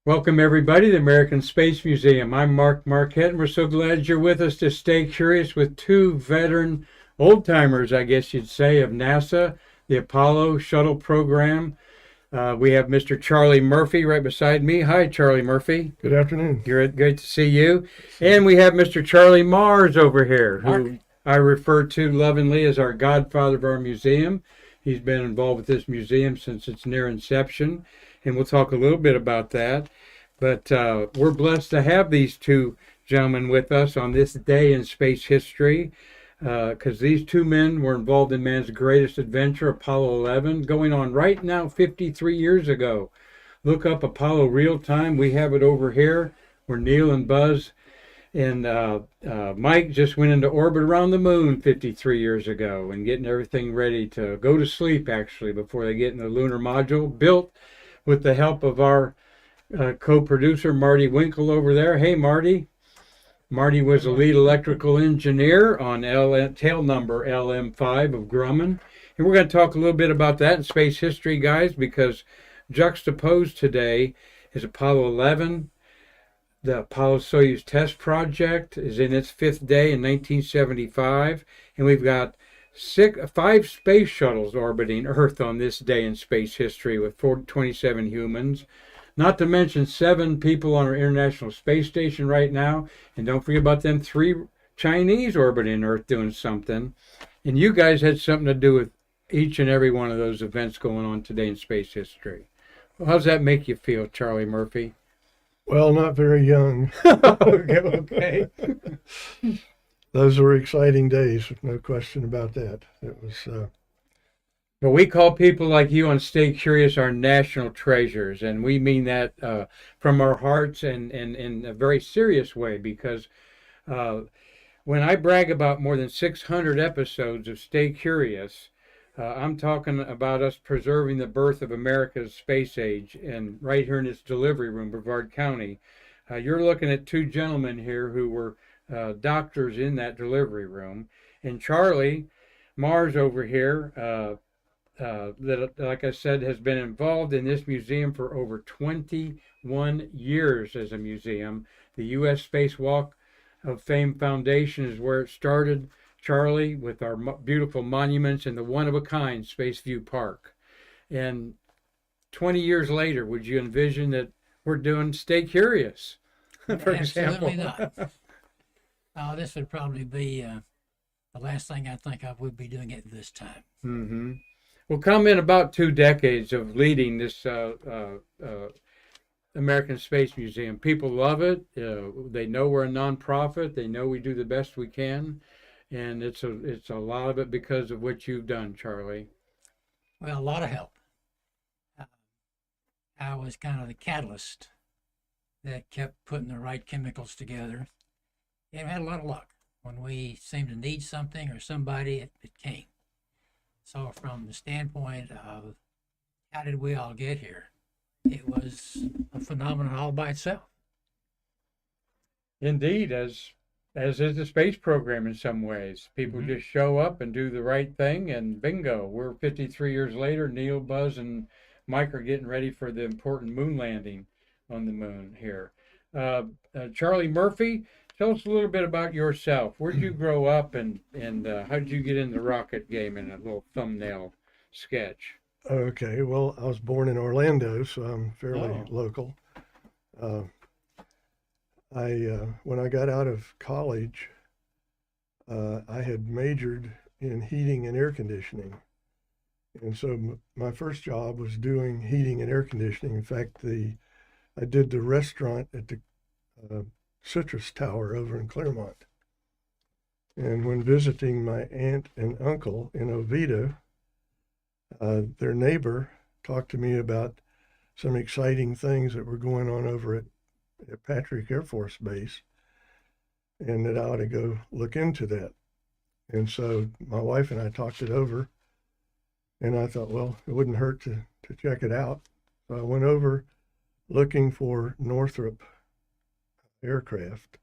Welcome, everybody, to the American Space Museum. I'm Marquette, and we're so glad you're with us to stay curious with two veteran old-timers, I guess you'd say, of NASA, the Apollo shuttle program. We have Mr. Charlie Murphy right beside me. Hi, Charlie Murphy. Good afternoon. Great to see you. And we have Mr. Charlie Mars over here, who I refer to lovingly as our godfather of our museum. He's been involved with this museum since its near inception, and we'll talk a little bit about that. But we're blessed to have these two gentlemen with us on this day in space history, because these two men were involved in man's greatest adventure, Apollo 11, going on right now 53 years ago. Look up Apollo real time. We have it over here where Neil and Buzz and Mike just went into orbit around the moon 53 years ago and getting everything ready to go to sleep, actually, before they get in the lunar module, built with the help of our co-producer Marty Winkle over there. Hey, Marty. Marty was a lead electrical engineer on tail number LM5 of Grumman. And we're going to talk a little bit about that in space history, guys, because juxtaposed today is Apollo 11. The Apollo-Soyuz test project is in its fifth day in 1975, and we've got five space shuttles orbiting Earth on this day in space history with 27 humans. Not to mention 7 people on our International Space Station right now. And don't forget about them 3 Chinese orbiting Earth doing something. And you guys had something to do with each and every one of those events going on today in space history. Well, how does that make you feel, Charlie Murphy? Well, not very young. Okay. Those were exciting days, no question about that. It was. But we call people like you on Stay Curious our national treasures, and we mean that from our hearts and in a very serious way, because when I brag about more than 600 episodes of Stay Curious, I'm talking about us preserving the birth of America's space age, and right here in this delivery room, Brevard County. You're looking at 2 gentlemen here who were doctors in that delivery room, and Charlie Mars over here, that, like I said, has been involved in this museum for over 21 years as a museum. The U.S. Space Walk of Fame Foundation is where it started, Charlie, with our beautiful monuments and the one-of-a-kind Space View Park. And 20 years later, would you envision that we're doing Stay Curious, for example? Absolutely not. This would probably be the last thing I think I would be doing at this time. Mm-hmm. Well, come in about 2 decades of leading this American Space Museum. People love it. They know we're a nonprofit. They know we do the best we can, and it's a lot of it because of what you've done, Charlie. Well, a lot of help. I was kind of the catalyst that kept putting the right chemicals together, and we had a lot of luck. When we seemed to need something or somebody, it came. So from the standpoint of how did we all get here, it was a phenomenon all by itself. Indeed, as is the space program in some ways. People just show up and do the right thing, and bingo, we're 53 years later. Neil, Buzz, and Mike are getting ready for the important moon landing on the moon here. Charlie Murphy, tell us a little bit about yourself. Where did you grow up, and how did you get in the rocket game in a little thumbnail sketch? Okay, well, I was born in Orlando, so I'm fairly local. When I got out of college, I had majored in heating and air conditioning. And so my first job was doing heating and air conditioning. In fact, I did the restaurant at the Citrus Tower over in Claremont. And when visiting my aunt and uncle in Oviedo, their neighbor talked to me about some exciting things that were going on over at Patrick Air Force Base, and that I ought to go look into that. And so my wife and I talked it over, and I thought, well, it wouldn't hurt to check it out. So I went over looking for Northrop aircraft,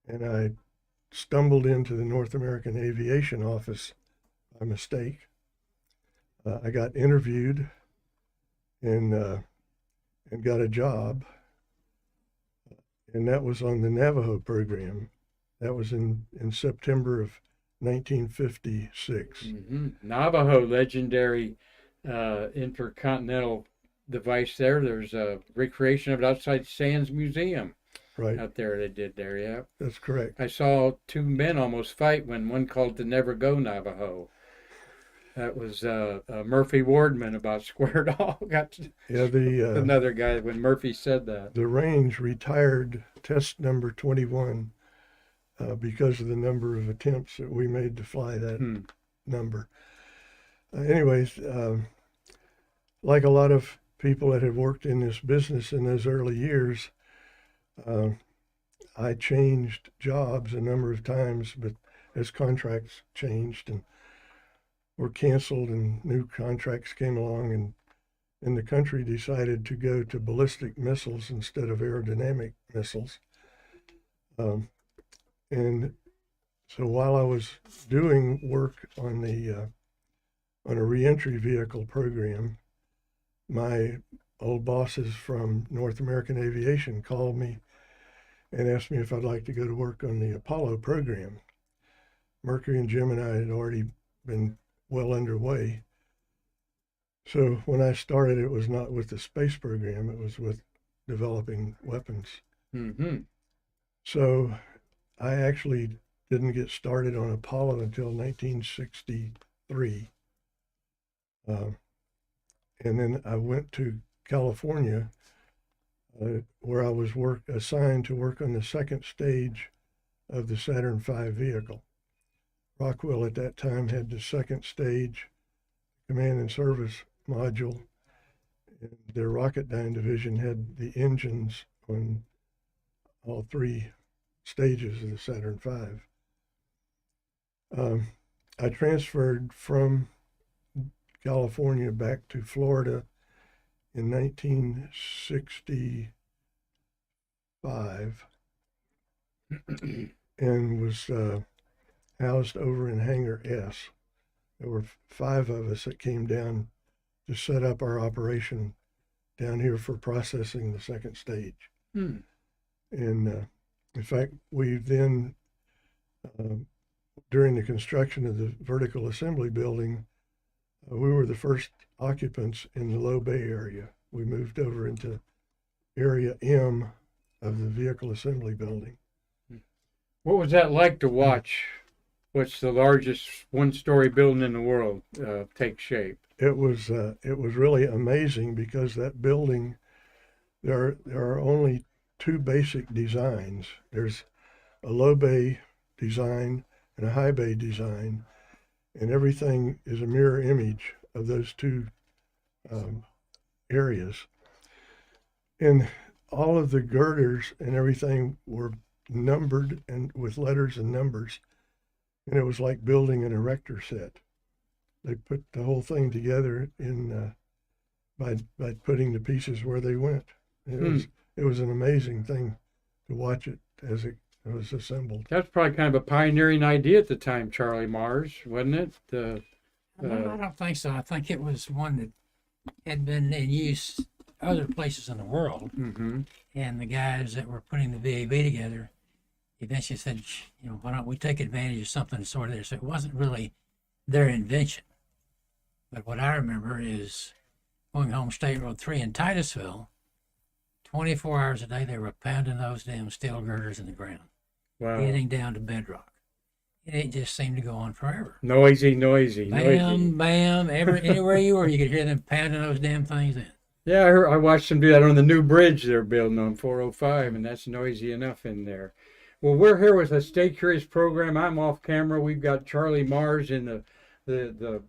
and I stumbled into the North American Aviation Office by mistake. I got interviewed, and and got a job, and that was on the Navajo program. That was in September of 1956. Navajo, legendary intercontinental device there. There's a recreation of it outside Sands Museum Right, out there they did there, yeah. that's correct. I saw two men almost fight when one called to Never Go Navajo. That was Murphy Wardman about squared off. Got Yeah, another guy when Murphy said that. the range retired test number 21 because of the number of attempts that we made to fly that number. Anyways, like a lot of people that have worked in this business in those early years, I changed jobs a number of times, but as contracts changed and were canceled and new contracts came along, and the country decided to go to ballistic missiles instead of aerodynamic missiles. And so while I was doing work on a reentry vehicle program, my old bosses from North American Aviation called me and asked me if I'd like to go to work on the Apollo program. Mercury and Gemini had already been well underway. So when I started, it was not with the space program, it was with developing weapons. So I actually didn't get started on Apollo until 1963. And then I went to California, where I was assigned to work on the second stage of the Saturn V vehicle. Rockwell at that time had the second stage command and service module, and their Rocketdyne division had the engines on all three stages of the Saturn V. I transferred from California back to Florida in 1965 and was housed over in Hangar S. There were 5 of us that came down to set up our operation down here for processing the second stage. And in fact, we then, during the construction of the vertical assembly building, we were the first occupants in the Low Bay area. We moved over into Area M of the vehicle assembly building. What was that like to watch what's the largest one-story building in the world take shape? It was really amazing because that building, there are only 2 basic designs. There's a low bay design and a high bay design, and everything is a mirror image of those 2 areas. And all of the girders and everything were numbered and with letters and numbers, and it was like building an erector set. They put the whole thing together in by putting the pieces where they went. It was an amazing thing to watch it as it was assembled. That's probably kind of a pioneering idea at the time, Charlie Mars, wasn't it? No, I don't think so. I think it was one that had been in use other places in the world. And the guys that were putting the VAB together eventually said, why don't we take advantage of something sort of there? So it wasn't really their invention. But what I remember is going home State Road 3 in Titusville, 24 hours a day, they were pounding those damn steel girders in the ground, getting down to bedrock. And it just seemed to go on forever. Noisy. Bam, bam. Anywhere you were, you could hear them pounding those damn things in. Yeah, I watched them do that on the new bridge they're building on 405, and that's noisy enough in there. Well, we're here with a Stay Curious program. I'm off camera. We've got Charlie Mars in the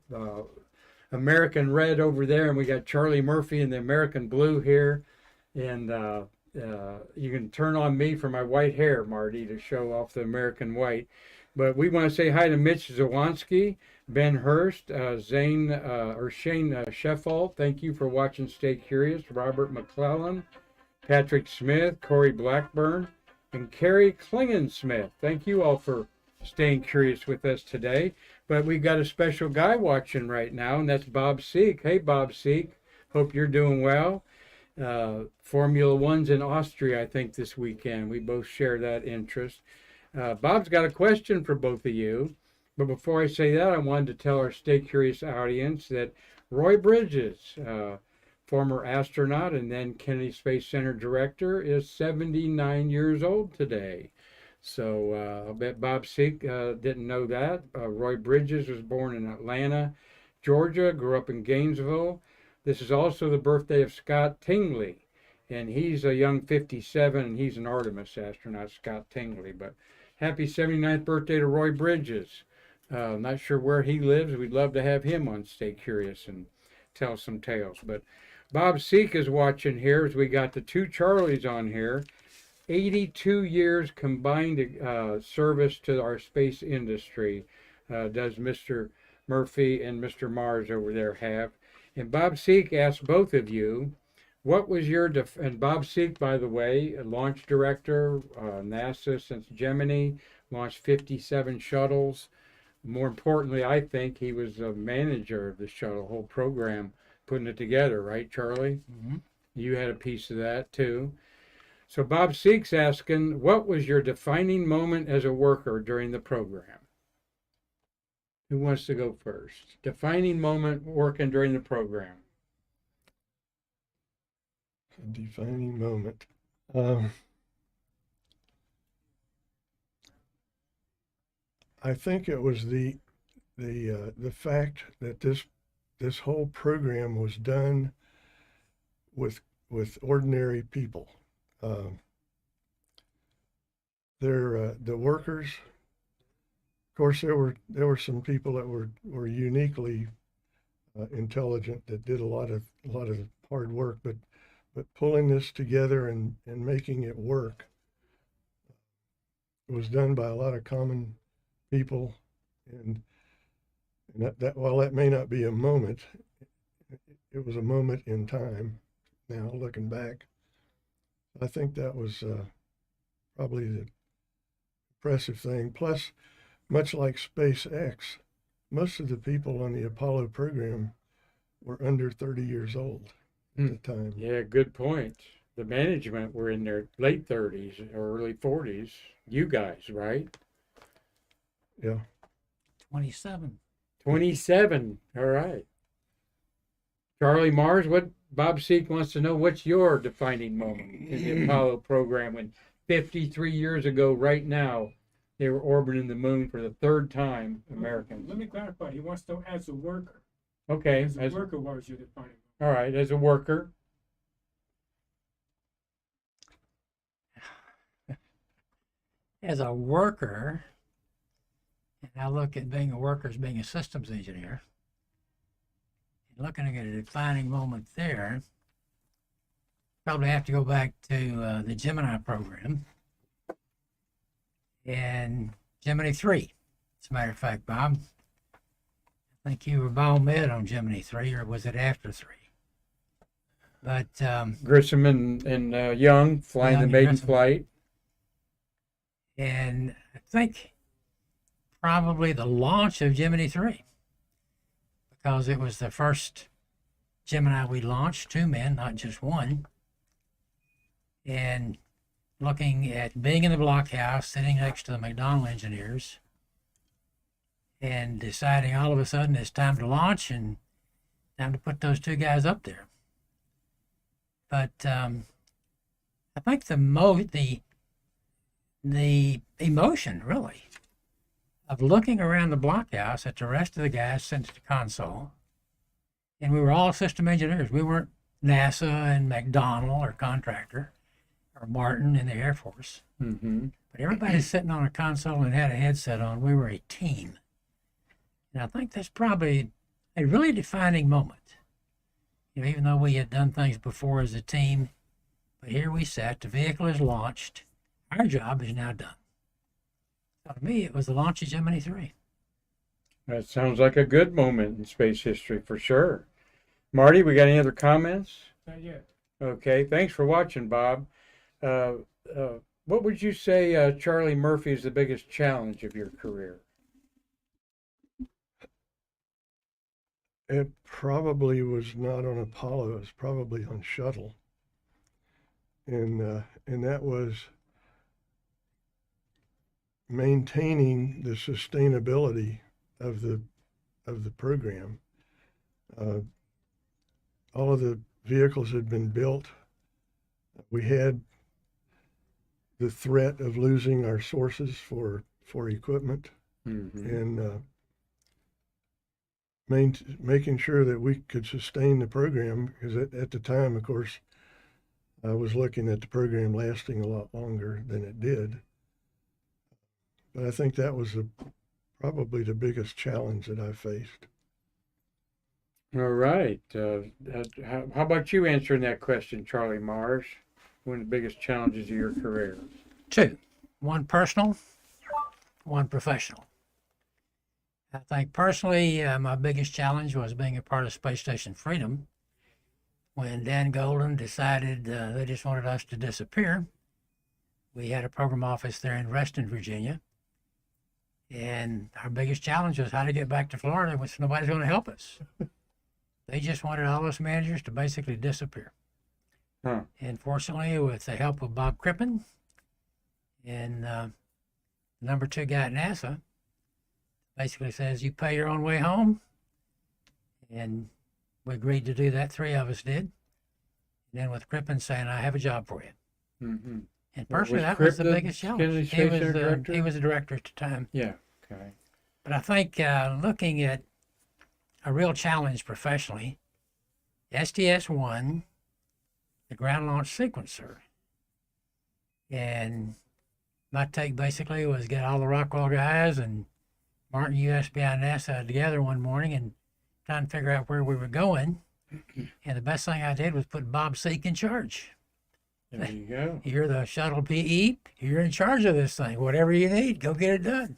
American red over there, and we got Charlie Murphy in the American blue here. And you can turn on me for my white hair, Marty, to show off the American white. But we want to say hi to Mitch Zawanski, Ben Hurst, Shane Sheffield. Thank you for watching Stay Curious. Robert McClellan, Patrick Smith, Corey Blackburn, and Carrie Klingensmith. Thank you all for staying curious with us today. But we've got a special guy watching right now, and that's Bob Seek. Hey, Bob Seek. Hope you're doing well. Formula One's in Austria, I think, this weekend. We both share that interest. Bob's got a question for both of you. But before I say that, I wanted to tell our Stay Curious audience that Roy Bridges, former astronaut and then Kennedy Space Center director, is 79 years old today. So I bet Bob Seek didn't know that. Roy Bridges was born in Atlanta, Georgia, grew up in Gainesville. This is also the birthday of Scott Tingley, and he's a young 57, and he's an Artemis astronaut, Scott Tingley. But happy 79th birthday to Roy Bridges. Not sure where he lives. We'd love to have him on Stay Curious and tell some tales. But Bob Seek is watching here as we got the two Charlies on here. 82 years combined service to our space industry does Mr. Murphy and Mr. Mars over there have. And Bob Seek asked both of you, what was your, and Bob Seek, by the way, a launch director, NASA since Gemini, launched 57 shuttles. More importantly, I think he was a manager of the shuttle, whole program, putting it together, right, Charlie? Mm-hmm. You had a piece of that, too. So Bob Seek's asking, what was your defining moment as a worker during the program? Who wants to go first? Defining moment working during the program. A defining moment. I think it was the fact that this whole program was done with ordinary people. The workers. Of course, there were some people that were uniquely intelligent that did a lot of hard work, but pulling this together and making it work was done by a lot of common people, and that while that may not be a moment, it was a moment in time. Now looking back, I think that was probably the impressive thing. Plus, much like SpaceX, most of the people on the Apollo program were under 30 years old at the time. Yeah, good point. The management were in their late 30s or early 40s. You guys, right? Yeah. 27. 27. All right. Charlie Mars, what Bob Seek wants to know, what's your defining moment in the Apollo program when 53 years ago, right now, they were orbiting the moon for the third time, Americans? Let me clarify. He wants to, as a worker. Okay. As a worker, what was your defining moment? All right, as a worker. As a worker, and I look at being a worker as being a systems engineer, and looking at a defining moment there, probably have to go back to the Gemini program and Gemini 3. As a matter of fact, Bob, I think you were bio-med on Gemini 3, or was it after 3? But Grissom and Young flying the Young and maiden Grissom. flight. And I think probably the launch of Gemini 3, because it was the first Gemini we launched, 2 men, not just one. And looking at being in the blockhouse, sitting next to the McDonnell engineers, and deciding all of a sudden it's time to launch and time to put those 2 guys up there. But I think the emotion, really, of looking around the blockhouse at the rest of the guys sitting at the console, and we were all system engineers. We weren't NASA and McDonnell or contractor or Martin in the Air Force. Mm-hmm. But everybody's sitting on a console and had a headset on. We were a team. And I think that's probably a really defining moment. You know, even though we had done things before as a team, but here we sat, the vehicle is launched, our job is now done. So to me, it was the launch of Gemini 3. That sounds like a good moment in space history for sure. Marty, we got any other comments? Not yet. Okay, thanks for watching, Bob. What would you say, Charlie Murphy, is the biggest challenge of your career? It probably was not on Apollo. It was probably on shuttle. and that was maintaining the sustainability of the program. All of the vehicles had been built. We had the threat of losing our sources for equipment, and making sure that we could sustain the program, because at the time, of course, I was looking at the program lasting a lot longer than it did. But I think that was probably the biggest challenge that I faced. All right. How about you answering that question, Charlie Mars? One of the biggest challenges of your career? Two, one personal, one professional. I think personally, my biggest challenge was being a part of Space Station Freedom. When Dan Golden decided they just wanted us to disappear, we had a program office there in Reston, Virginia. And our biggest challenge was how to get back to Florida, which nobody's going to help us. They just wanted all us managers to basically disappear. Huh. And fortunately, with the help of Bob Crippen and the number 2 guy at NASA, basically says, you pay your own way home. And we agreed to do that. 3 of us did. And then with Crippen saying, I have a job for you. Mm-hmm. And personally, Was that was the Crippen biggest challenge. Kennedy Space Center director? He was the director at the time. Yeah. Okay. But I think looking at a real challenge professionally, STS-1, the ground launch sequencer. And my take basically was get all the Rockwell guys and Martin USB and NASA together one morning and try and figure out where we were going. And the best thing I did was put Bob Seek in charge. There you go. You're the shuttle PE. You're in charge of this thing. Whatever you need, go get it done.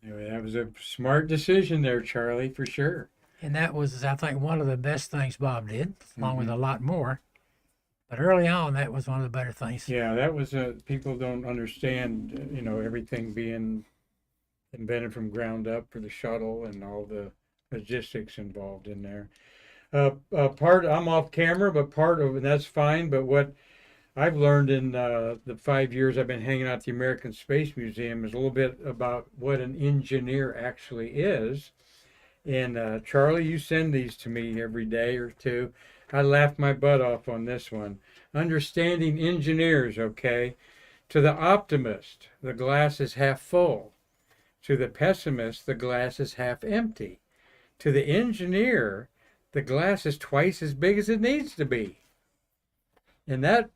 Anyway, that was a smart decision there, Charlie, for sure. And that was, I think, one of the best things Bob did, along with a lot more. But early on, that was one of the better things. Yeah, that was people don't understand, everything being invented from ground up for the shuttle and all the logistics involved in there. I'm off camera, but and that's fine. But what I've learned in the 5 years I've been hanging out at the American Space Museum is a little bit about what an engineer actually is. And Charlie, you send these to me every day or two. I laughed my butt off on this one. Understanding engineers, okay? To the optimist, the glass is half full. To the pessimist, the glass is half empty. To the engineer, the glass is twice as big as it needs to be. And that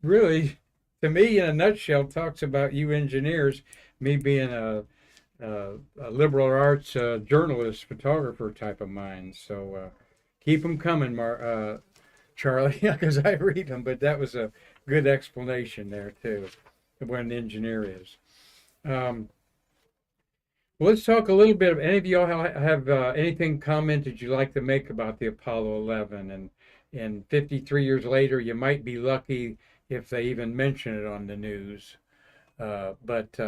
really, to me, in a nutshell, talks about you engineers, me being a liberal arts journalist, photographer type of mind. So keep them coming, Charlie, because I read them. But that was a good explanation there, too, of what an engineer is. Well, let's talk a little bit. Any of y'all have anything commented you'd like to make about the Apollo 11? And 53 years later, you might be lucky if they even mention it on the news. But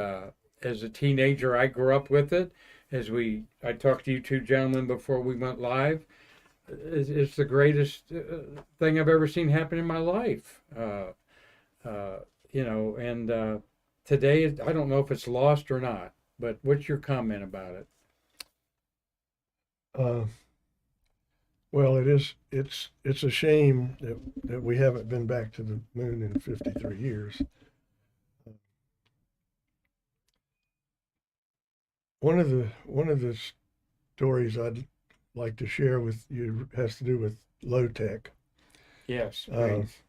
as a teenager, I grew up with it. I talked to you two gentlemen before we went live. It's the greatest thing I've ever seen happen in my life. And today, I don't know if it's lost or not. But what's your comment about it? Well, it's a shame that we haven't been back to the moon in 53 years. One of the stories I'd like to share with you has to do with low tech. Yes, please.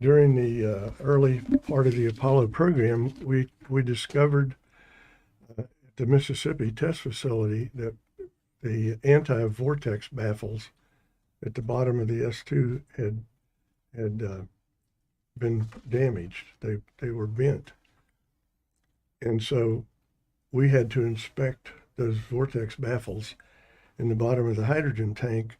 During the early part of the Apollo program, we discovered at the Mississippi test facility that the anti-vortex baffles at the bottom of the S2 had been damaged. They were bent. And so we had to inspect those vortex baffles in the bottom of the hydrogen tank,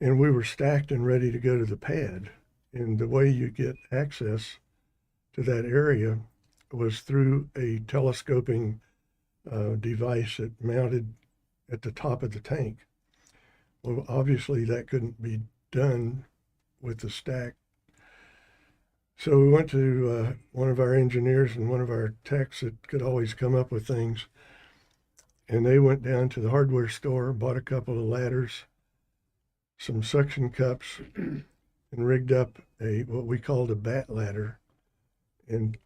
and we were stacked and ready to go to the pad. And the way you get access to that area was through a telescoping device that mounted at the top of the tank. Well, obviously that couldn't be done with the stack. So we went to one of our engineers and one of our techs that could always come up with things. And they went down to the hardware store, bought a couple of ladders, some suction cups, and rigged up what we called a bat ladder, and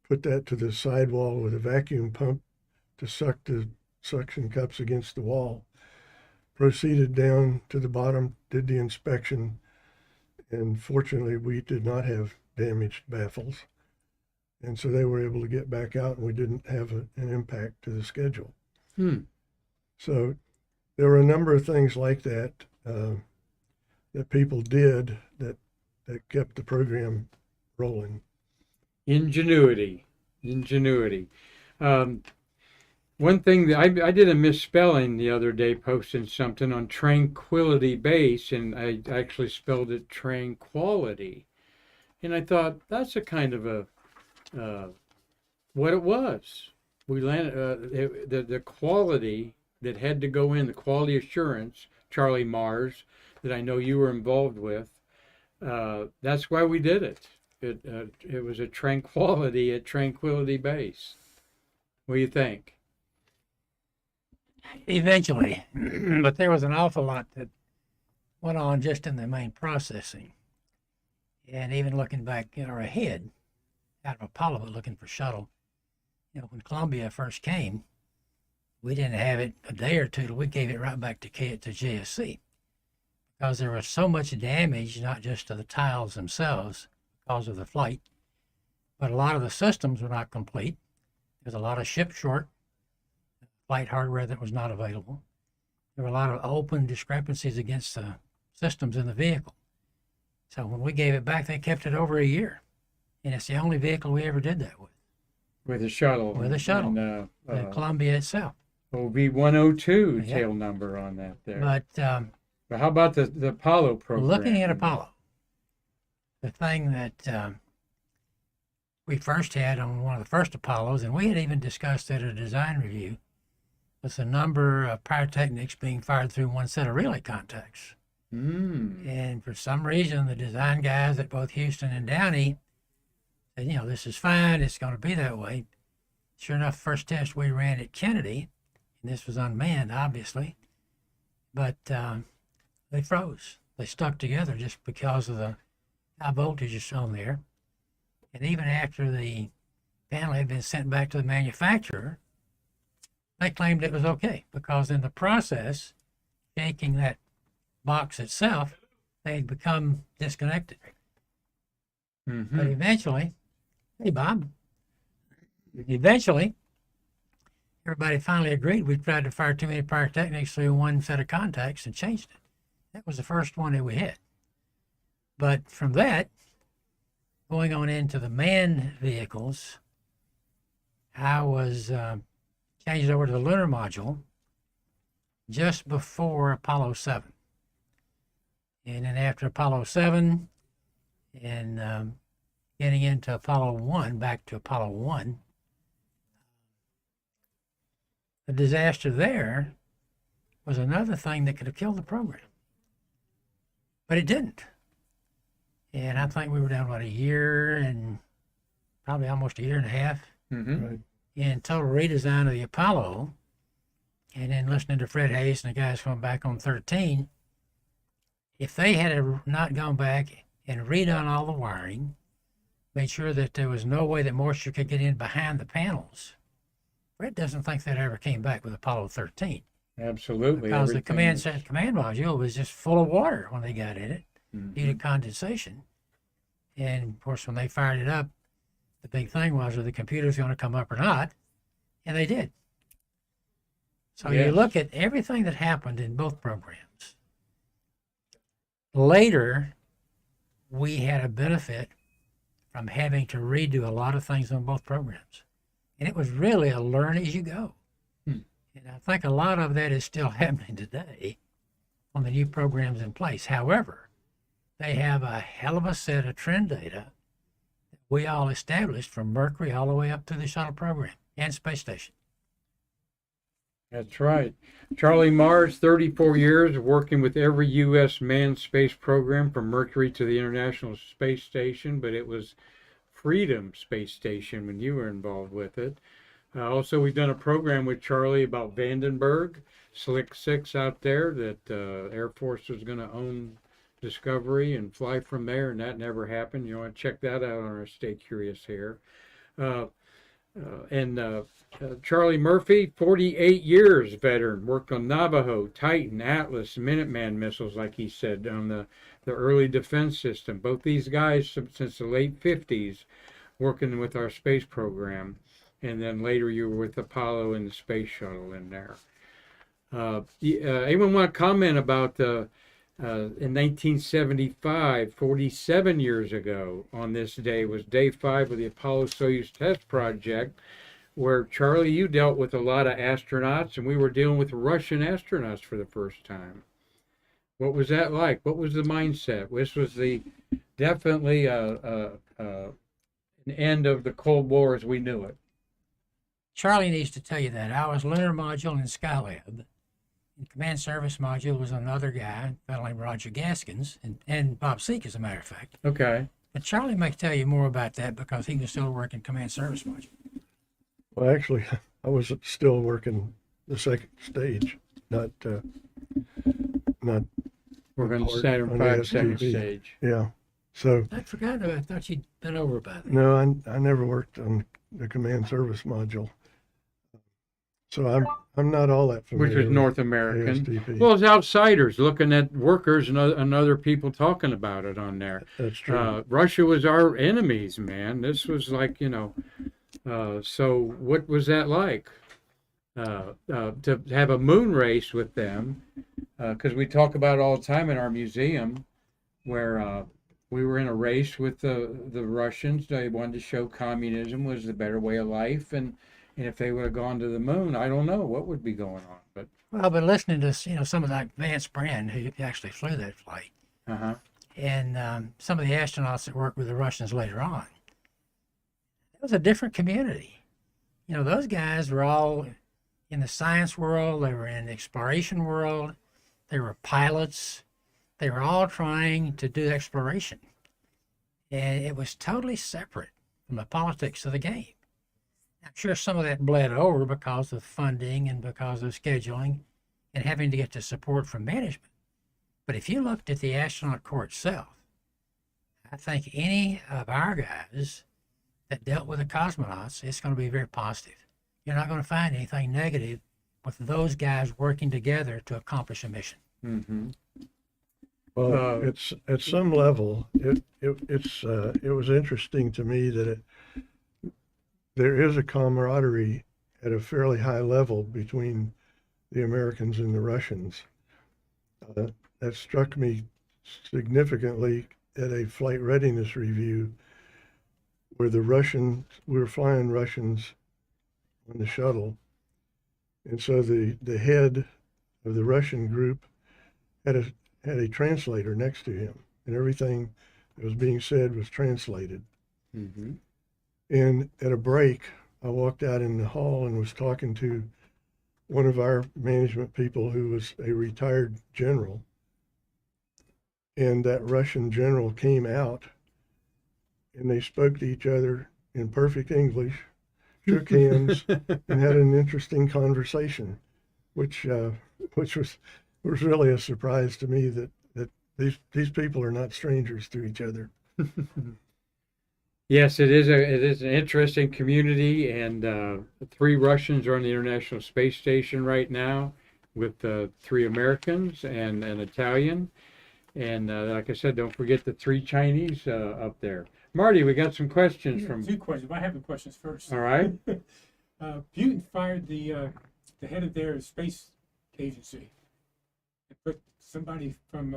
put that to the sidewall with a vacuum pump to suck the suction cups against the wall. Proceeded down to the bottom, did the inspection, and fortunately we did not have damaged baffles. And so they were able to get back out, and we didn't have an impact to the schedule. So there were a number of things like that that people did that kept the program rolling. Ingenuity. One thing that I did a misspelling the other day, posting something on Tranquility Base, and I actually spelled it Tranquility. And I thought that's a kind of a what it was. We landed the quality that had to go in, the quality assurance, Charlie Mars, that I know you were involved with. That's why we did it. It was a tranquility at Tranquility Base. What do you think? Eventually, but there was an awful lot that went on just in the main processing. And even looking back, ahead, out of Apollo, but looking for shuttle, when Columbia first came, we didn't have it a day or two till we gave it right back to JSC, because there was so much damage, not just to the tiles themselves because of the flight, but a lot of the systems were not complete. There's a lot of ship short, flight hardware that was not available. There were a lot of open discrepancies against the systems in the vehicle. So when we gave it back, they kept it over a year. And it's the only vehicle we ever did that with. With a shuttle. With a shuttle. And, The Columbia itself. OB-102 Yeah. tail number on that there. But how about the Apollo program? looking at Apollo, the thing that we first had on one of the first Apollos, and we had even discussed at a design review, was the number of pyrotechnics being fired through one set of relay contacts. And for some reason, the design guys at both Houston and Downey said, this is fine, it's going to be that way. Sure enough, first test we ran at Kennedy, and this was unmanned, obviously, but they froze. They stuck together just because of the high voltages on there. And even after the panel had been sent back to the manufacturer, they claimed it was okay, because in the process, shaking that box itself, they had become disconnected. But eventually, hey Bob, everybody finally agreed we tried to fire too many pyrotechnics through one set of contacts and changed it. That was the first one that we had. But from that, going on into the manned vehicles, I was changed over to the lunar module just before Apollo 7. And then after Apollo 7 and getting into Apollo 1, back to Apollo 1, the disaster there was another thing that could have killed the program. But it didn't. And I think we were down about a year and probably almost a year and a half Right. in total redesign of the Apollo. And then listening to Fred Hayes and the guys coming back on 13, if they had not gone back and redone all the wiring, made sure that there was no way that moisture could get in behind the panels, Fred doesn't think that ever came back with Apollo 13. Absolutely. Because the command everything command module was just full of water when they got in it due to condensation. And of course, when they fired it up, the big thing was, are the computers going to come up or not? And they did. So you Yes. look at everything that happened in both programs. Later, we had a benefit from having to redo a lot of things on both programs. And it was really a learn as you go. And I think a lot of that is still happening today on the new programs in place. However, they have a hell of a set of trend data that we all established from Mercury all the way up to the shuttle program and space station. That's right. Charlie Mars, 34 years working with every U.S. manned space program from Mercury to the International Space Station, but it was Freedom Space Station when you were involved with it. Also, we've done a program with Charlie about Vandenberg, Slick 6 out there, that Air Force was going to own Discovery and fly from there, and that never happened. You want to check that out on our Stay Curious here. And Charlie Murphy, 48 years veteran, worked on Navajo, Titan, Atlas, Minuteman missiles, like he said, on the early defense system. Both these guys, since the late 50s, working with our space program. And then later you were with Apollo and the space shuttle in there. Anyone want to comment about in 1975, 47 years ago on this day, was day 5 of the Apollo-Soyuz test project, where Charlie, you dealt with a lot of astronauts, and we were dealing with Russian astronauts for the first time. What was that like? What was the mindset? This was definitely an end of the Cold War as we knew it. Charlie needs to tell you that. I was lunar module in Skylab. In command service module was another guy, a fellow named Roger Gaskins, and Bob Seek, as a matter of fact. Okay. But Charlie may tell you more about that because he was still working command service module. Well, actually, I was still working the second stage, not We're going to part Saturn on V the second STP. stage. Yeah. So I'd forgotten about it. I thought you'd been over by that. no, I never worked on the command service module. So I'm not all that familiar. Which was with North American. ASTP. Well, as outsiders looking at workers and other people talking about it on there. That's true. Russia was our enemies, man. This was like, so what was that like? To have a moon race with them, because we talk about it all the time in our museum, where we were in a race with the Russians. They wanted to show communism was the better way of life, and if they would have gone to the moon, I don't know what would be going on. But Well, I've been listening to some of that Vance Brand who actually flew that flight, and some of the astronauts that worked with the Russians later on. It was a different community. Those guys were all in the science world. They were in the exploration world. They were pilots. They were all trying to do exploration, and it was totally separate from the politics of the game. I'm sure some of that bled over because of funding and because of scheduling and having to get the support from management. But if you looked at the astronaut corps itself, I think any of our guys that dealt with the cosmonauts, it's going to be very positive. You're not going to find anything negative with those guys working together to accomplish a mission. mm-hmm. Well, it's at some level, it was interesting to me that there is a camaraderie at a fairly high level between the Americans and the Russians. That struck me significantly at a flight readiness review where we were flying Russians on the shuttle. And so the head of the Russian group had a translator next to him, and everything that was being said was translated. Mm-hmm. And at a break, I walked out in the hall and was talking to one of our management people who was a retired general. And that Russian general came out, and they spoke to each other in perfect English, shook hands, and had an interesting conversation, which was really a surprise to me that these people are not strangers to each other. Yes, it is an interesting community, and 3 Russians are on the International Space Station right now, with 3 Americans and an Italian, and like I said, don't forget the 3 Chinese up there. Marty, we got some questions from. 2 questions. I have the questions first. All right. Putin fired the head of their space agency and put somebody from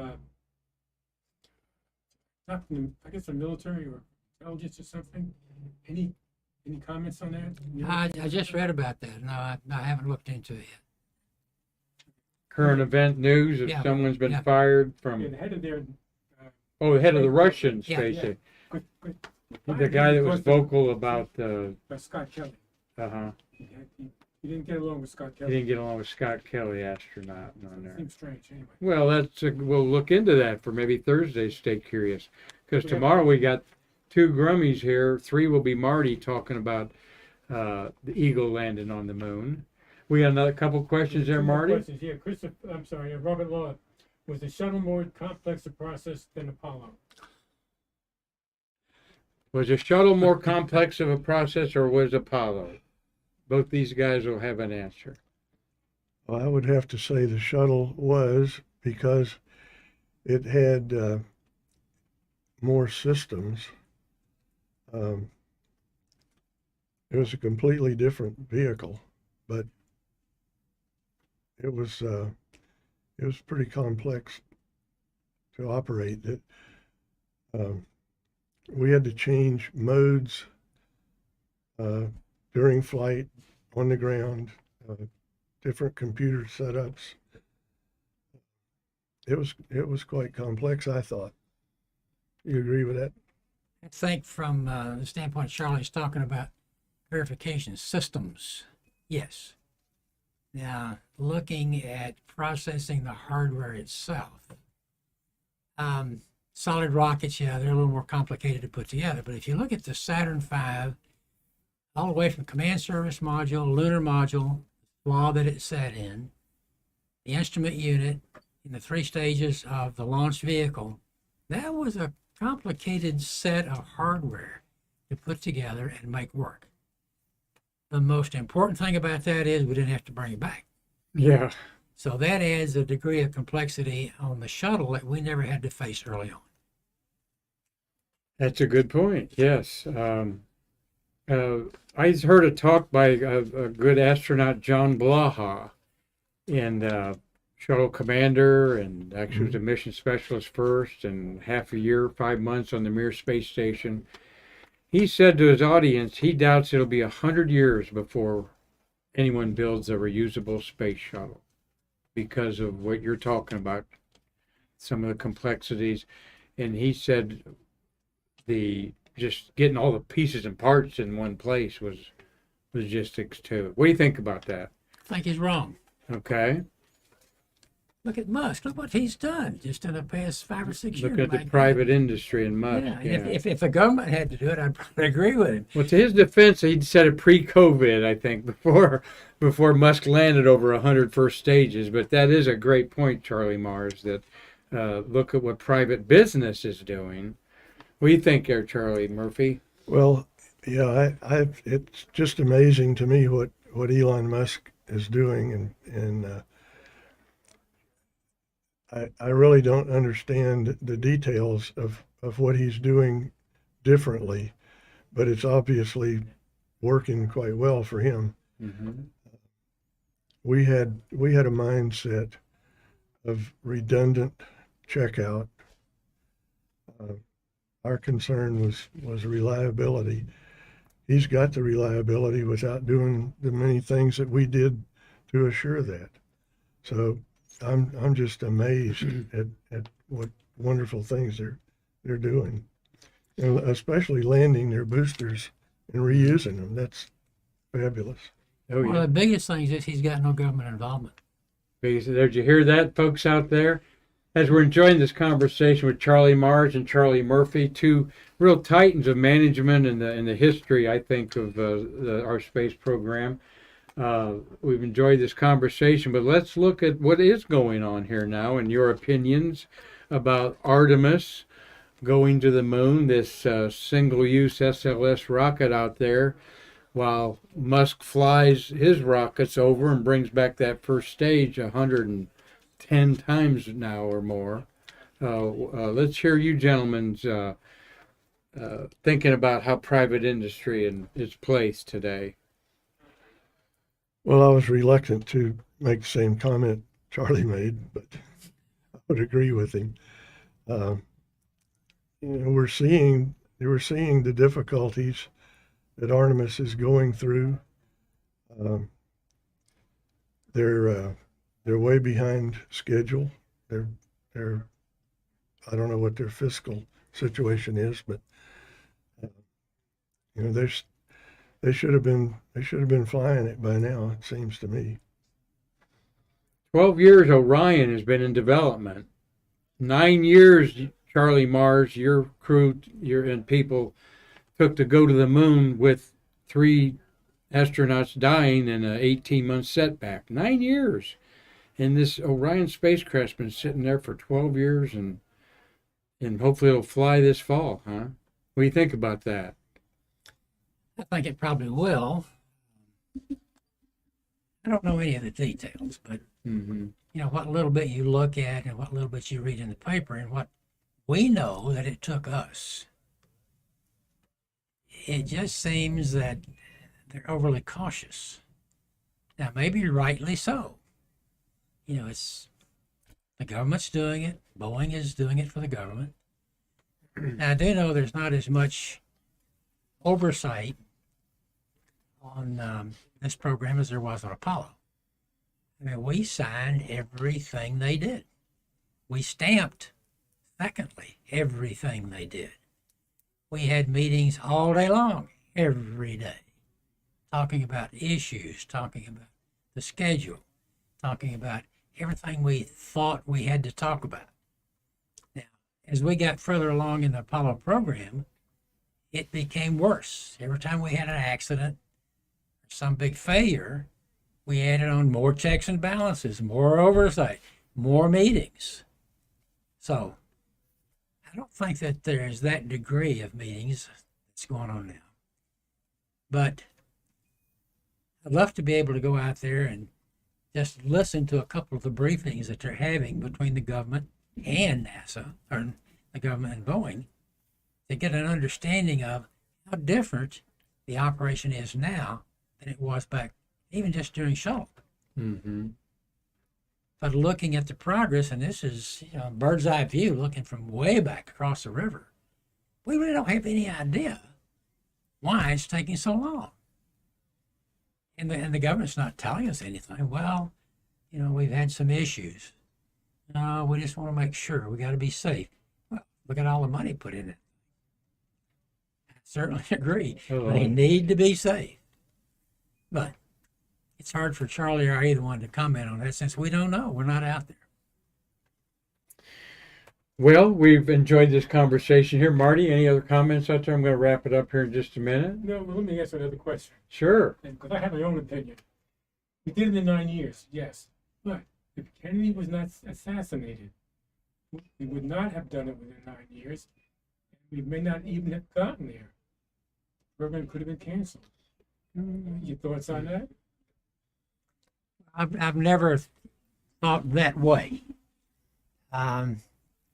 not from the, I guess the military or intelligence or something. Any comments on that? I just read about that. No, I haven't looked into it yet. Current event news if Yeah, someone's been yeah. fired from. Yeah, the head of their The head of the Russian Yeah, space. yeah. The guy that was vocal about. Scott Kelly. Uh-huh. He He didn't get along with Scott He Kelly. didn't get along with Scott Kelly, astronaut, on there. Seems strange, anyway. Well, we'll look into that for maybe Thursday. Stay curious, because Yeah. tomorrow we got 2 Grummies here. 3 will be Marty talking about the Eagle landing on the moon. We got another couple questions there, Two more Marty. questions. Yeah, Robert Law. Was the shuttle more complex a process than Apollo? Was the shuttle more complex of a process, or was Apollo? Both these guys will have an answer. Well, I would have to say the shuttle was, because it had more systems. It was a completely different vehicle, but it was pretty complex to operate. We had to change modes during flight, on the ground, different computer setups. It was quite complex, I thought. You agree with that? I think from the standpoint Charlie's talking about verification systems, yes. Now, looking at processing the hardware itself, solid rockets, yeah, they're a little more complicated to put together. But if you look at the Saturn V, all the way from command service module, lunar module, law that it sat in, the instrument unit, in the 3 stages of the launch vehicle, that was a complicated set of hardware to put together and make work. The most important thing about that is we didn't have to bring it back. Yeah. So that adds a degree of complexity on the shuttle that we never had to face early on. That's a good point. Yes. I heard a talk by a good astronaut, John Blaha, and shuttle commander, and actually was a mission specialist first, and half a year, 5 months on the Mir space station. He said to his audience, he doubts it'll be 100 years before anyone builds a reusable space shuttle because of what you're talking about, some of the complexities. And he said just getting all the pieces and parts in one place was logistics too. What do you think about that? I think he's wrong. Okay. Look at Musk. Look what he's done just in the past 5 or 6 years. Look at the My private goodness. industry and Musk. Yeah, Yeah. if the government had to do it, I'd probably agree with him. Well, to his defense, he'd said it pre-COVID, I think, before Musk landed over 100 first stages. But that is a great point, Charlie Mars, that look at what private business is doing. What do you think there, Charlie Murphy? Well, yeah, it's just amazing to me what Elon Musk is doing, and I really don't understand the details of what he's doing differently, but it's obviously working quite well for him. Mm-hmm. We had a mindset of redundant checkout. Our concern was reliability. He's got the reliability without doing the many things that we did to assure that. So I'm just amazed at what wonderful things they're doing, and especially landing their boosters and reusing them. That's fabulous. Oh, One yeah. of the biggest things is he's got no government involvement. Did you hear that, folks out there? As we're enjoying this conversation with Charlie Mars and Charlie Murphy, 2 real titans of management in the history, I think, of our space program. We've enjoyed this conversation, but let's look at what is going on here now and your opinions about Artemis going to the moon, this single-use SLS rocket out there, while Musk flies his rockets over and brings back that first stage 110 times now or more. Let's hear you gentlemen's thinking about how private industry and its place today. Well, I was reluctant to make the same comment Charlie made, but I would agree with him. We're seeing the difficulties that Artemis is going through. They're way behind schedule. They're I don't know what their fiscal situation is, but They should have been flying it by now, it seems to me. 12 years Orion has been in development. 9 years, Charlie Mars, your crew, and people took to go to the moon with 3 astronauts dying in an 18-month setback. 9 years. And this Orion spacecraft's been sitting there for 12 years, and hopefully it'll fly this fall, huh? What do you think about that? I think it probably will. I don't know any of the details, but Mm-hmm. you know, what little bit you look at and what little bit you read in the paper and what we know that it took us, it just seems that they're overly cautious. Now, maybe rightly so. You know, it's the government's doing it. Boeing is doing it for the government. Now, I do know there's not as much oversight on this program as there was on Apollo. I mean, we signed everything they did. We stamped, secondly, everything they did. We had meetings all day long, every day, talking about issues, talking about the schedule, talking about everything we thought we had to talk about. Now, as we got further along in the Apollo program, it became worse. Every time we had an accident, some big failure, we added on more checks and balances, more oversight, more meetings. So I don't think that there's that degree of meetings that's going on now. But I'd love to be able to go out there and just listen to a couple of the briefings that they're having between the government and NASA, or the government and Boeing, to get an understanding of how different the operation is now than it was back even just during shuttle. Mm-hmm. But looking at the progress, and this is, you know, a bird's eye view looking from way back across the river, we really don't have any idea why it's taking so long. And the government's not telling us anything. Well, you know, we've had some issues. No, we just want to make sure. We got to be safe. Well, look at all the money put in it. I certainly agree. Oh. They need to be safe. But it's hard for Charlie or either one to comment on that since we don't know. We're not out there. Well, we've enjoyed this conversation here. Marty, any other comments out there? I'm going to wrap it up here in just a minute. No, well, let me ask another question. Sure. Because I have my own opinion. We did it in 9 years, yes. But if Kennedy was not assassinated, we would not have done it within 9 years. We may not even have gotten there. The program could have been canceled. Your thoughts on that? I've never thought that way.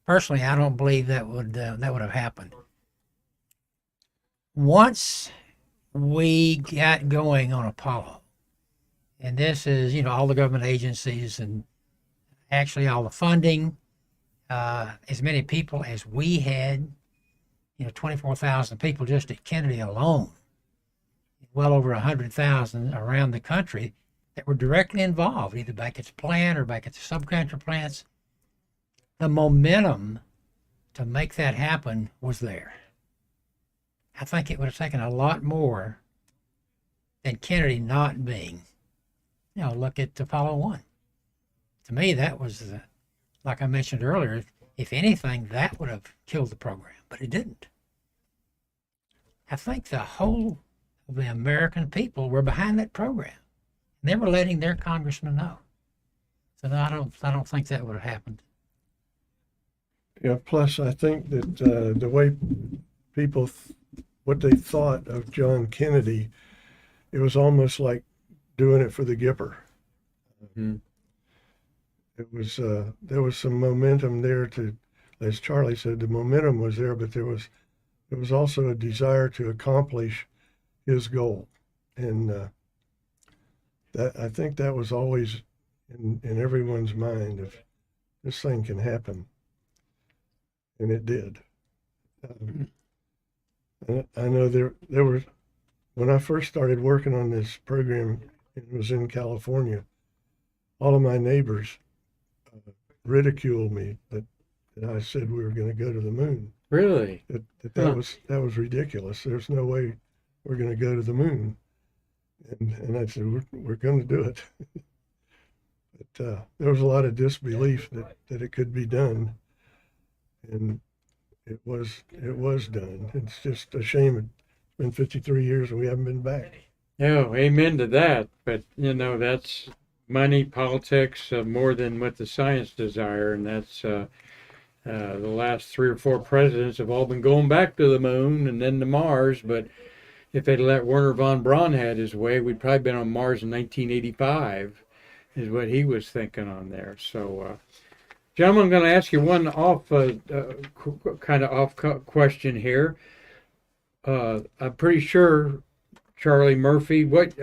Personally, I don't believe that would have happened. Once we got going on Apollo, and this is, you know, all the government agencies and actually all the funding, as many people as we had, you know, 24,000 people just at Kennedy alone, well over 100,000 around the country that were directly involved, either back at the plant or back at the subcontractor plants. The momentum to make that happen was there. I think it would have taken a lot more than Kennedy not being. You know, look at Apollo 1. To me, that was, like I mentioned earlier, if anything, that would have killed the program, but it didn't. I think the whole of the American people were behind that program. And they were letting their congressmen know. So no, I don't think that would have happened. Yeah, plus I think that the way people, what they thought of John Kennedy, it was almost like doing it for the Gipper. Mm-hmm. It was, there was some momentum there to, as Charlie said, the momentum was there, but there was also a desire to accomplish his goal. And that, I think that was always in everyone's mind, if this thing can happen. And it did. I know there were, when I first started working on this program, it was in California, all of my neighbors ridiculed me that I said we were going to go to the moon. Really? That was ridiculous. There's no way we're going to go to the moon. And I said, we're going to do it. But there was a lot of disbelief that it could be done. And it was done. It's just a shame it's been 53 years and we haven't been back. Oh, amen to that. But, that's money, politics, more than what the science desire. And that's the last 3 or 4 presidents have all been going back to the moon and then to Mars. But if they'd let Werner von Braun had his way, we'd probably been on Mars in 1985, is what he was thinking on there. So, gentlemen, I'm going to ask you one kind of off question here. I'm pretty sure, Charlie Murphy, what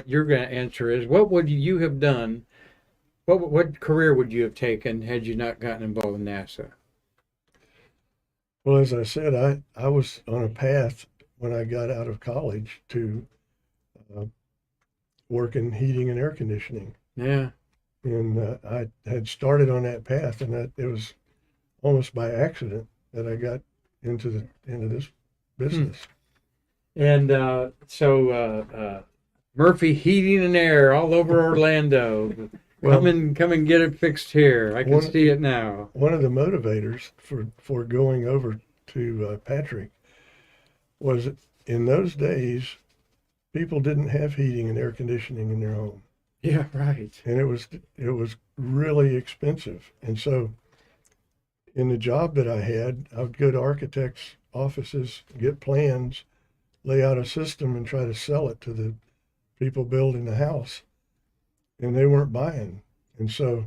you're going to answer is, what would you have done? What career would you have taken had you not gotten involved in NASA? Well, as I said, I was on a path when I got out of college to work in heating and air conditioning. Yeah. And I had started on that path, and it was almost by accident that I got into this business. And so Murphy Heating and Air all over Orlando. Well, Come and get it fixed here. I can see it now. One of the motivators for going over to Patrick was that in those days, people didn't have heating and air conditioning in their home. Yeah, right. And it was really expensive. And so in the job that I had, I would go to architects' offices, get plans, lay out a system, and try to sell it to the people building the house. And they weren't buying. And so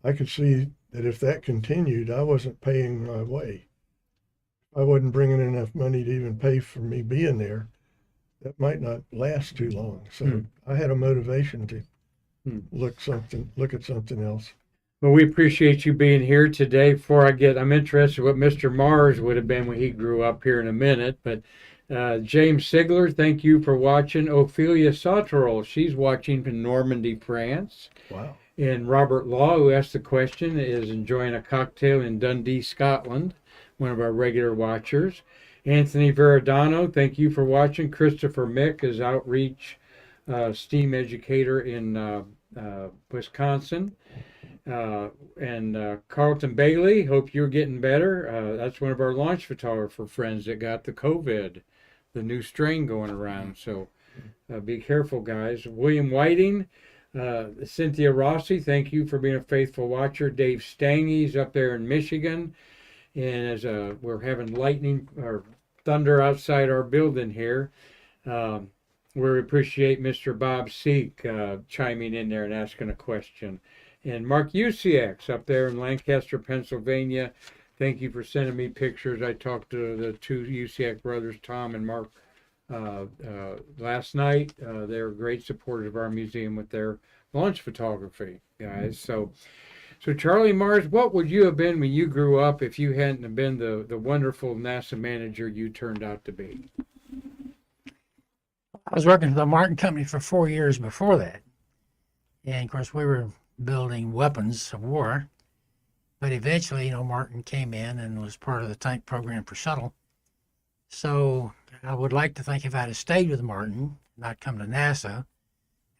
I could see that if that continued, I wasn't paying my way. I wasn't bringing enough money to even pay for me being there. That might not last too long. So I had a motivation to look at something else. Well, we appreciate you being here today. I'm interested in what Mr. Mars would have been when he grew up here in a minute. But James Sigler, thank you for watching. Ophelia Sauterelle, she's watching from Normandy, France. Wow. And Robert Law, who asked the question, is enjoying a cocktail in Dundee, Scotland, one of our regular watchers. Anthony Veradano, thank you for watching. Christopher Mick is outreach STEAM educator in Wisconsin. And Carlton Bailey, hope you're getting better. That's one of our launch photographer friends that got the COVID, the new strain going around. So be careful, guys. William Whiting, Cynthia Rossi, thank you for being a faithful watcher. Dave Stangy's up there in Michigan. And as we're having lightning or thunder outside our building here, we appreciate Mr. Bob Seek chiming in there and asking a question. And Mark Usiak's up there in Lancaster, Pennsylvania. Thank you for sending me pictures. I talked to the 2 Usiak brothers, Tom and Mark, last night. They're great supporters of our museum with their launch photography, guys. So Charlie Mars, what would you have been when you grew up if you hadn't have been the wonderful NASA manager you turned out to be? I was working for the Martin Company for 4 years before that. And of course, we were building weapons of war. But eventually, Martin came in and was part of the tank program for shuttle. So I would like to think if I'd have stayed with Martin, not come to NASA,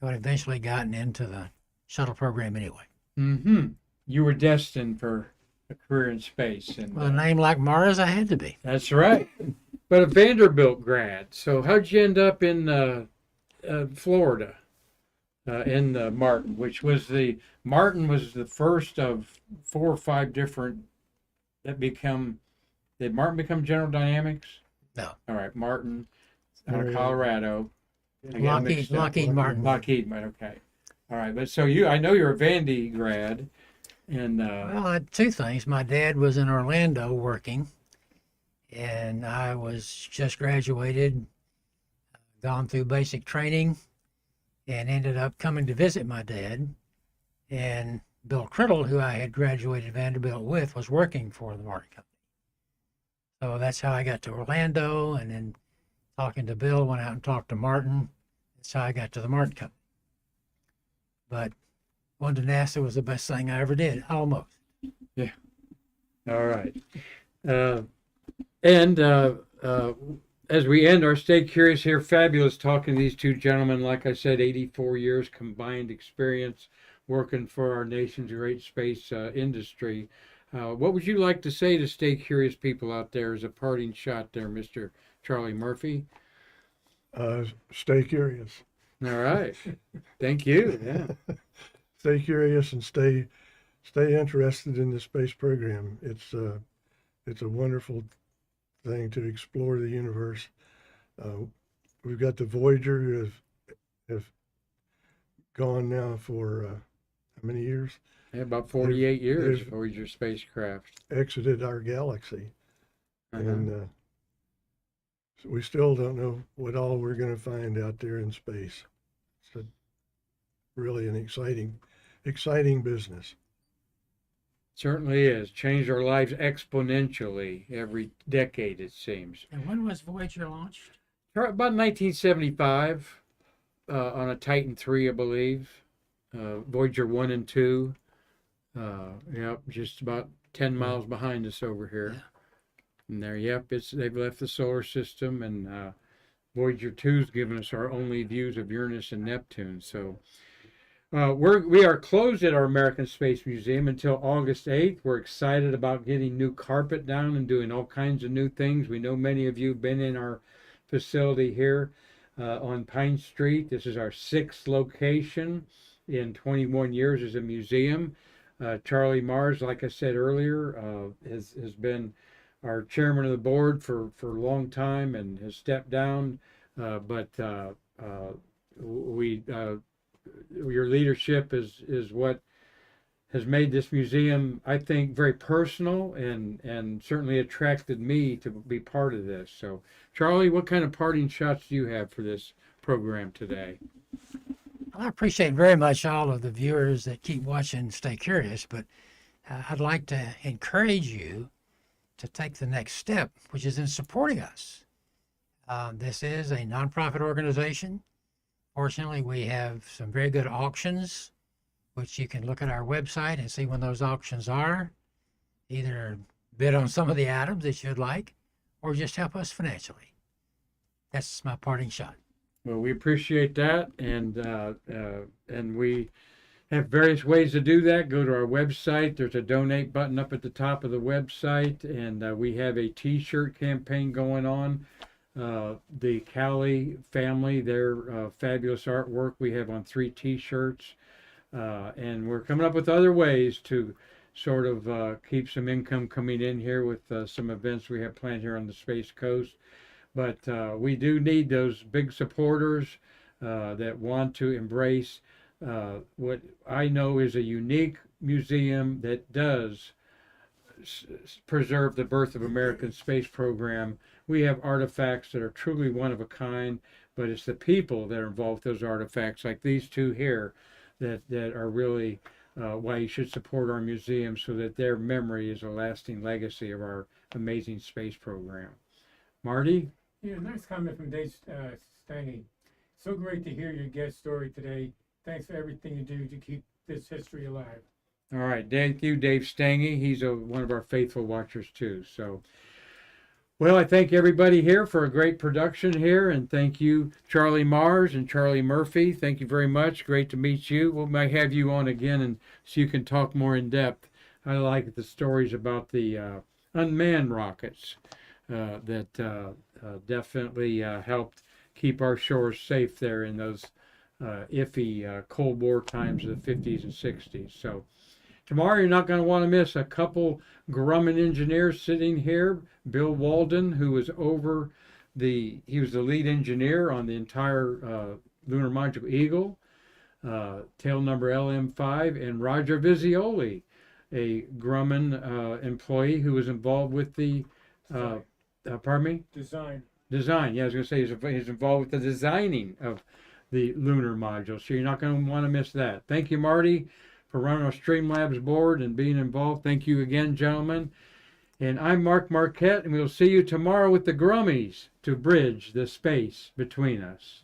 I would have eventually gotten into the shuttle program anyway. Mm-hmm. You were destined for a career in space. And With a name like Mars, I had to be. That's right. But a Vanderbilt grad. So how'd you end up in Florida, in Martin, Martin was the first of 4 or 5 different did Martin become General Dynamics? No. All right, Martin out of Colorado. Lockheed Martin. Lockheed Martin, okay. All right, but so I know you're a Vandy grad. And well, I had 2 things. My dad was in Orlando working, and I was just graduated, gone through basic training, and ended up coming to visit my dad. And Bill Criddle, who I had graduated Vanderbilt with, was working for the Martin Company. So that's how I got to Orlando, and then talking to Bill, went out and talked to Martin. That's how I got to the Martin Company. But going to NASA was the best thing I ever did, almost. Yeah. All right. And as we end our Stay Curious here, fabulous talking to these two gentlemen. Like I said, 84 years combined experience working for our nation's great space industry. What would you like to say to Stay Curious people out there as a parting shot there, Mr. Charlie Murphy? Stay curious. All right. Thank you. Yeah. Stay curious and stay interested in the space program. It's a wonderful thing to explore the universe. We've got the Voyager who have gone now for how many years? Yeah, about 48 years they've Voyager spacecraft. exited our galaxy, Uh-huh. and so we still don't know what all we're going to find out there in space. It's really an exciting business. Certainly is. Changed our lives exponentially every decade, it seems. And when was Voyager launched? About 1975 on a Titan III, I believe. Voyager 1 and 2. Yep, just about 10 miles behind us over here. Yeah. And there, yep, they've left the solar system, and Voyager 2's given us our only views of Uranus and Neptune. So we are closed at our American Space Museum until August 8th. We're excited about getting new carpet down and doing all kinds of new things. We know many of you have been in our facility here on Pine Street. This is our 6th location in 21 years as a museum. Charlie Mars, like I said earlier, has been our chairman of the board for a long time and has stepped down. But your leadership is what has made this museum, I think, very personal and certainly attracted me to be part of this. So, Charlie, what kind of parting shots do you have for this program today? Well, I appreciate very much all of the viewers that keep watching Stay Curious, but I'd like to encourage you to take the next step, which is in supporting us. This is a nonprofit organization. Fortunately, we have some very good auctions, which you can look at our website and see when those auctions are. Either bid on some of the items that you'd like, or just help us financially. That's my parting shot. Well, we appreciate that, and we have various ways to do that. Go to our website. There's a donate button up at the top of the website, and we have a T-shirt campaign going on. The Cali family, their fabulous artwork we have on 3 T-shirts, and we're coming up with other ways to sort of keep some income coming in here with some events we have planned here on the Space Coast. But we do need those big supporters that want to embrace what I know is a unique museum that does preserve the birth of American space program. We have artifacts that are truly one of a kind, but it's the people that are involved with those artifacts, like these two here, that are really why you should support our museum, so that their memory is a lasting legacy of our amazing space program. Marty? Yeah, nice comment from Dave Stange. So great to hear your guest story today. Thanks for everything you do to keep this history alive. All right, thank you, Dave Stange. He's one of our faithful watchers too. So, well, I thank everybody here for a great production here, and thank you, Charlie Mars and Charlie Murphy. Thank you very much. Great to meet you. We might have you on again, and so you can talk more in depth. I like the stories about the unmanned rockets that definitely helped keep our shores safe there in those iffy Cold War times of the 50s and 60s. So tomorrow you're not going to want to miss a couple Grumman engineers sitting here. Bill Walden, who was he was the lead engineer on the entire lunar module Eagle, tail number LM5, and Roger Visioli, a Grumman employee who was involved with the pardon me? Design. Yeah, I was going to say he's involved with the designing of the lunar module, so you're not going to want to miss that. Thank you, Marty, for running our Streamlabs board and being involved. Thank you again, gentlemen. And I'm Mark Marquette, and we'll see you tomorrow with the Grummies to bridge the space between us.